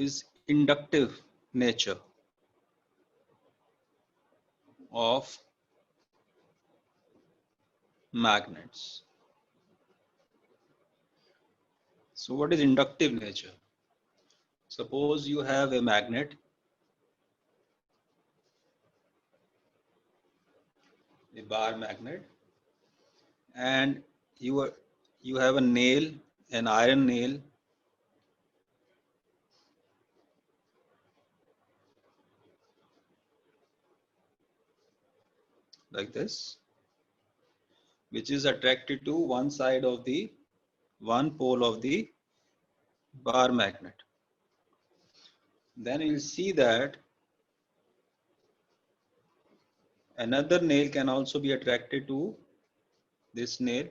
is inductive nature of magnets. So what is inductive nature? Suppose you have a magnet, a bar magnet, and you have a nail, an iron nail, like this, which is attracted to one pole of the bar magnet. Then you will see that another nail can also be attracted to this nail.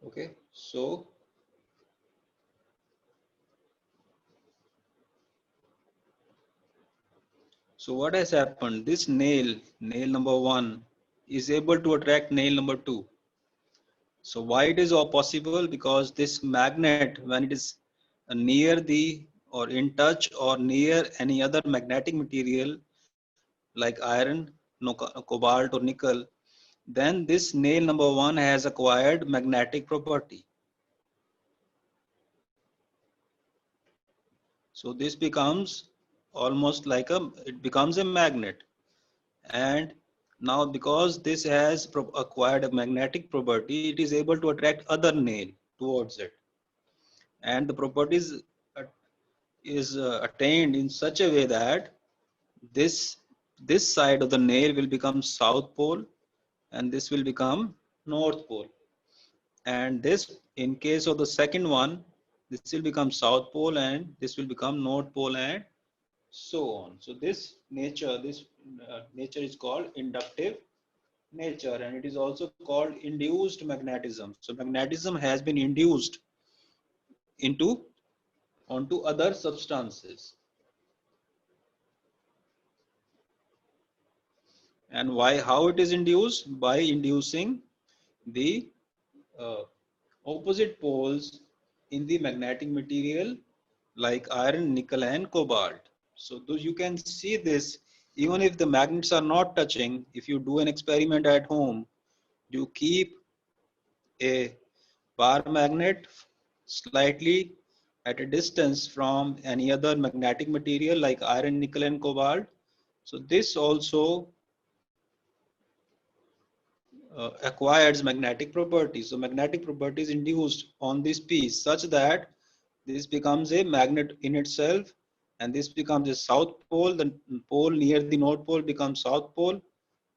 Okay, so what has happened? This nail number 1, is able to attract nail number 2. So why it is all possible? Because this magnet, when it is near the or in touch or near any other magnetic material like iron, cobalt or nickel, then this nail number 1 has acquired magnetic property. So this becomes almost like it becomes a magnet. And now because this has acquired a magnetic property, it is able to attract other nail towards it. And the properties is attained in such a way that this side of the nail will become south pole and this will become north pole. And this, in case of the second one, this will become south pole and this will become north pole and so on. So this nature is called inductive nature, and it is also called induced magnetism. So magnetism has been induced onto other substances. And how it is induced? By inducing the uh, opposite poles in the magnetic material like iron, nickel and cobalt. So you can see this even if the magnets are not touching. If you do an experiment at home, you keep a bar magnet slightly at a distance from any other magnetic material like iron, nickel and cobalt. So this also acquires magnetic properties. So magnetic properties induced on this piece such that this becomes a magnet in itself, and this becomes a south pole. The pole near the north pole becomes south pole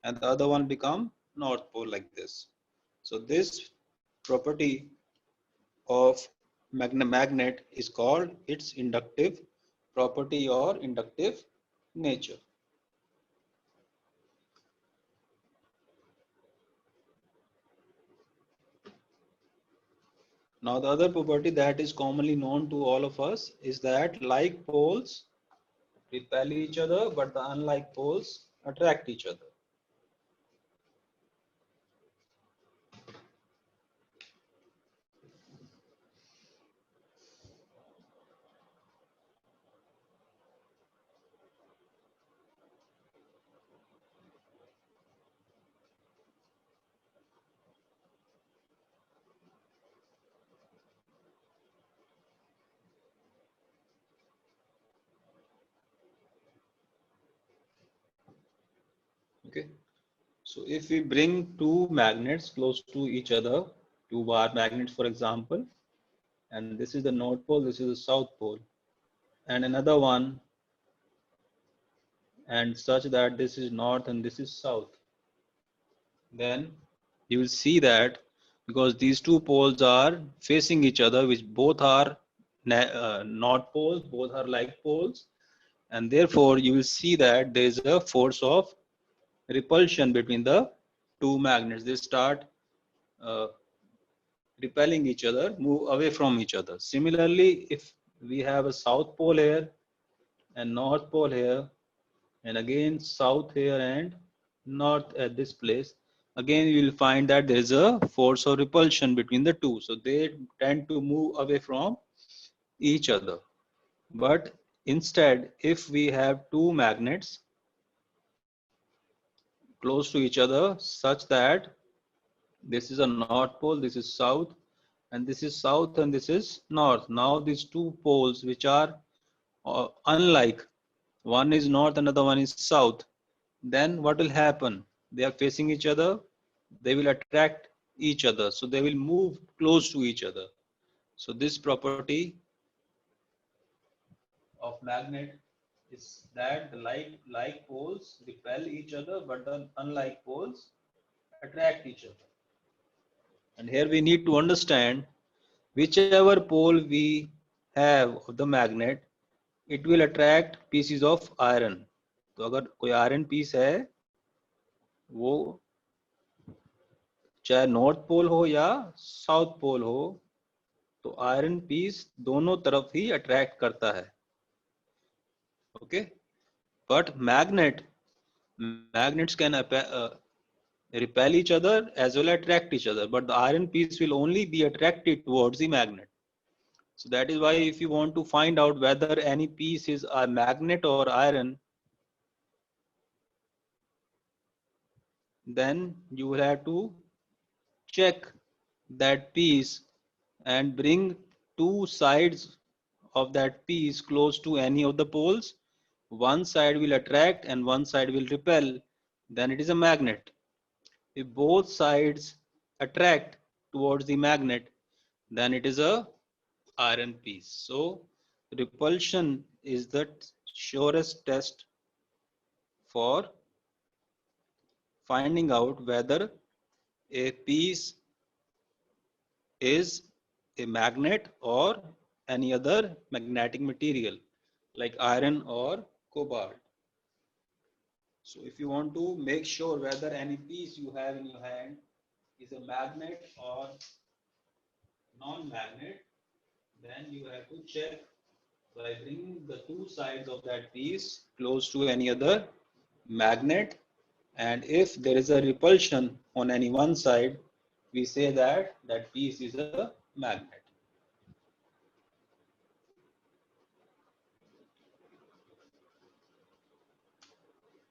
and the other one become north pole, like this. So this property of magnet is called its inductive property or inductive nature. Now the other property that is commonly known to all of us is that like poles repel each other, but the unlike poles attract each other. Okay, so if we bring two magnets close to each other, two bar magnets for example, and this is the north pole, this is the south pole, and another one, and such that this is north and this is south, then you will see that because these two poles are facing each other, which both are north poles, both are like poles, and therefore you will see that there is a force of repulsion between the two magnets. They start uh, repelling each other, move away from each other. Similarly, if we have a south pole here and north pole here, and again south here and north at this place, again you will find that there is a force of repulsion between the two. So they tend to move away from each other. But instead, if we have two magnets close to each other such that this is a north pole, this is south, and this is south and this is north. Now these two poles which are unlike, one is north, another one is south, then what will happen? They are facing each other, they will attract each other, so they will move close to each other. So this property of magnet is that the like poles repel each other, but the unlike poles attract each other. And here we need to understand whichever pole we have of the magnet, it will attract pieces of iron. तो अगर कोई iron piece है वो चाहे north pole हो या south pole हो, तो आयरन पीस दोनों तरफ ही अट्रैक्ट करता है. Okay, but magnets can repel each other as well as attract each other, but the iron piece will only be attracted towards the magnet. So that is why if you want to find out whether any piece is a magnet or iron, then you will have to check that piece and bring two sides of that piece close to any of the poles. One side will attract and one side will repel, then it is a magnet. If both sides attract towards the magnet, then it is a iron piece. So repulsion is the surest test for finding out whether a piece is a magnet or any other magnetic material like iron or cobalt. So if you want to make sure whether any piece you have in your hand is a magnet or non-magnet, then you have to check by bringing the two sides of that piece close to any other magnet, and if there is a repulsion on any one side, we say that that piece is a magnet.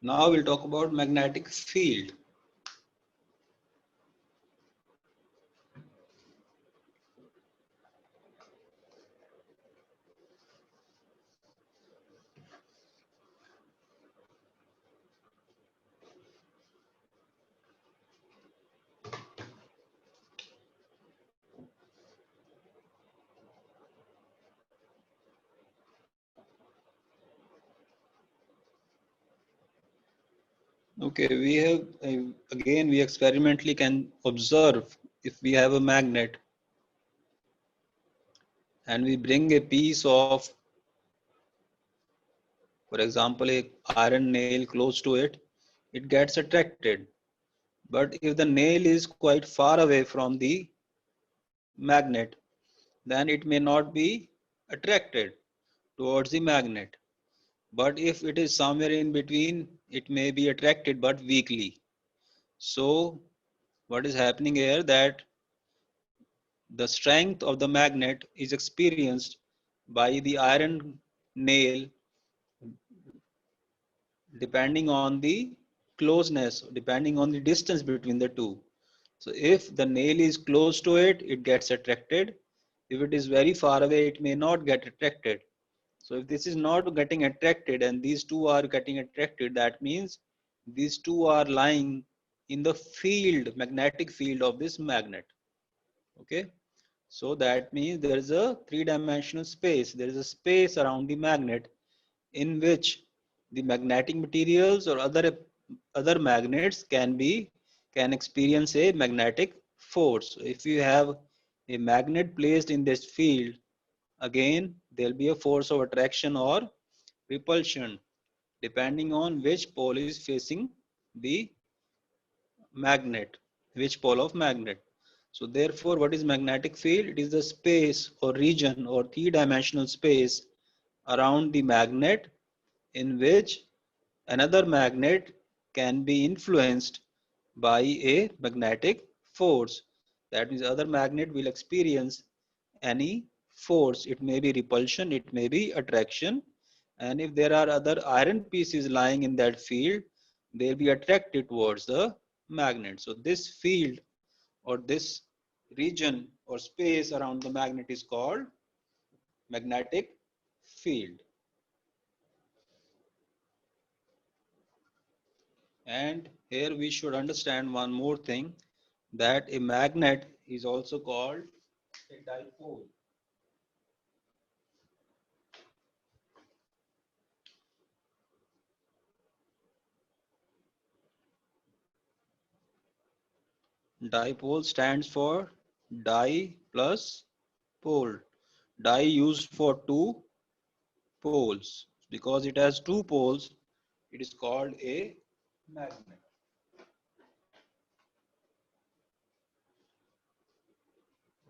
Now we'll talk about magnetic field. Okay, we have again we experimentally can observe if we have a magnet and we bring a piece of, for example, a iron nail close to it, it gets attracted. But if the nail is quite far away from the magnet, then it may not be attracted towards the magnet. But if it is somewhere in between, it may be attracted but weakly. So what is happening here that the strength of the magnet is experienced by the iron nail depending on the closeness, depending on the distance between the two. So if the nail is close to it, it gets attracted. If it is very far away, it may not get attracted. So if this is not getting attracted and these two are getting attracted, that means these two are lying in the field, magnetic field of this magnet. Okay. So that means there is a three-dimensional space. There is a space around the magnet in which the magnetic materials or other magnets can experience a magnetic force. So if you have a magnet placed in this field, again there will be a force of attraction or repulsion depending on which pole is facing the magnet, which pole of magnet. So therefore, what is magnetic field? It is the space or region or three-dimensional space around the magnet in which another magnet can be influenced by a magnetic force. That means other magnet will experience any force. It may be repulsion, it may be attraction. And if there are other iron pieces lying in that field, they'll be attracted towards the magnet. So this field or this region or space around the magnet is called magnetic field. And here we should understand one more thing, that a magnet is also called a dipole. Dipole stands for di plus pole. Di used for two poles. Because it has two poles, it is called a magnet.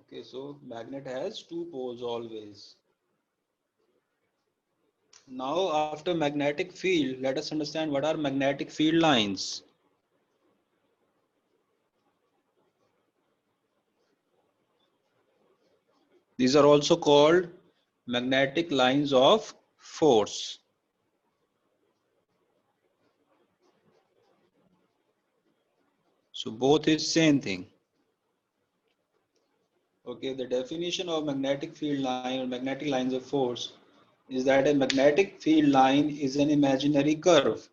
Okay, so magnet has two poles always. Now after magnetic field, let us understand what are magnetic field lines. These are also called magnetic lines of force. So both is same thing. Okay, the definition of magnetic field line or magnetic lines of force is that a magnetic field line is an imaginary curve.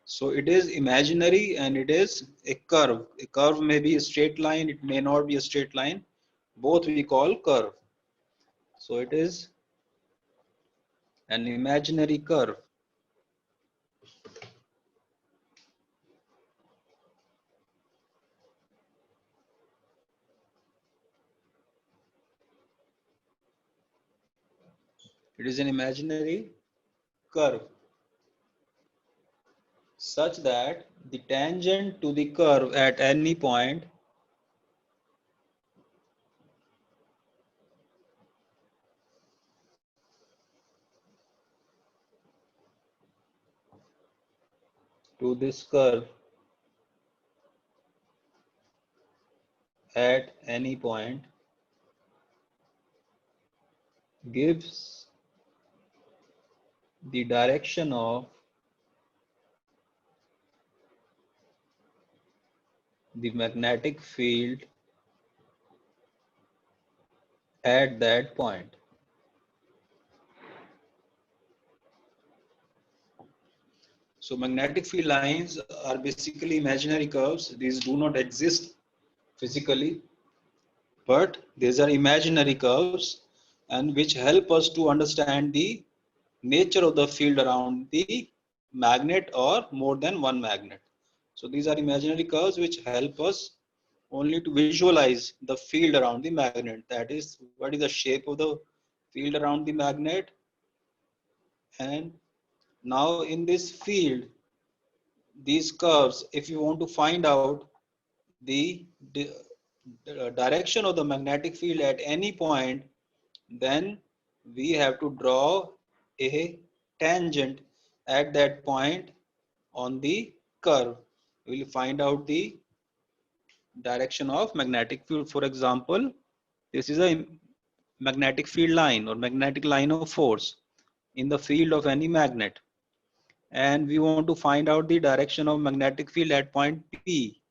So it is imaginary and it is a curve. A curve may be a straight line, it may not be a straight line. Both we call curve. So it is an imaginary curve. It is an imaginary curve such that the tangent to the curve at any point to this curve at any point gives the direction of the magnetic field at that point. So magnetic field lines are basically imaginary curves. These do not exist physically, but these are imaginary curves and which help us to understand the nature of the field around the magnet or more than one magnet. So these are imaginary curves which help us only to visualize the field around the magnet. That is, what is the shape of the field around the magnet. And now in this field, these curves, if you want to find out the direction of the magnetic field at any point, then we have to draw a tangent at that point on the curve. We will find out the direction of magnetic field. For example, this is a magnetic field line or magnetic line of force in the field of any magnet, and we want to find out the direction of magnetic field at point P.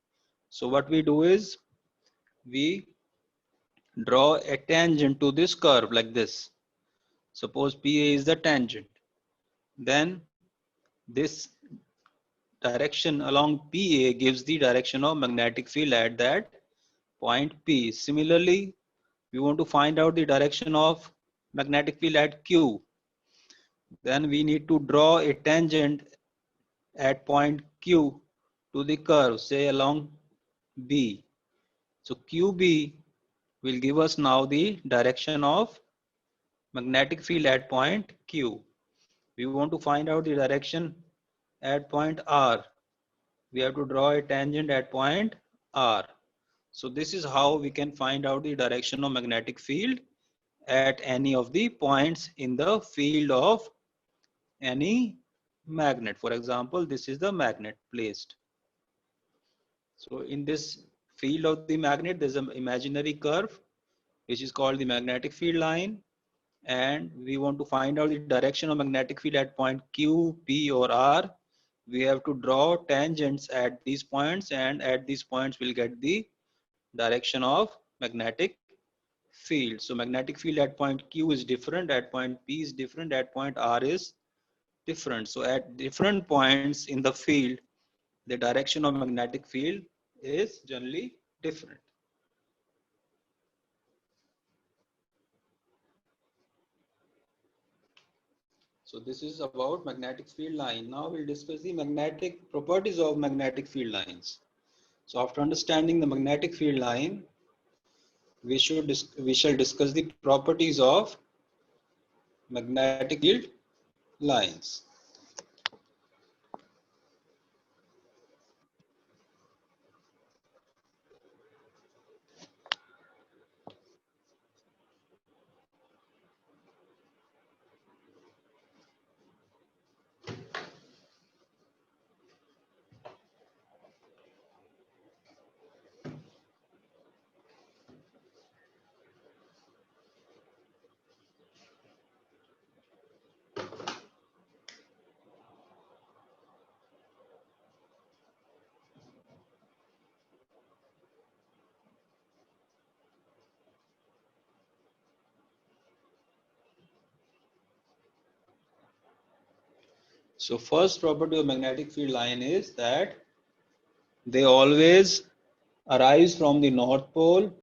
So what we do is we draw a tangent to this curve like this. Suppose PA is the tangent. Then this direction along PA gives the direction of magnetic field at that point P. Similarly, we want to find out the direction of magnetic field at Q. Then we need to draw a tangent at point Q to the curve, say along B. So QB will give us now the direction of magnetic field at point Q. We want to find out the direction at point R. We have to draw a tangent at point R. So this is how we can find out the direction of magnetic field at any of the points in the field of any magnet. For example, this is the magnet placed. So in this field of the magnet, there's an imaginary curve, which is called the magnetic field line. And we want to find out the direction of magnetic field at point Q, P, or R. We have to draw tangents at these points, and at these points we'll get the direction of magnetic field. So magnetic field at point Q is different, at point P is different, at point R is different. So at different points in the field, the direction of magnetic field is generally different. So this is about magnetic field line. Now we'll discuss the magnetic properties of magnetic field lines. So after understanding the magnetic field line, we shall discuss the properties of magnetic field lines. So first property of magnetic field line is that they always arise from the north pole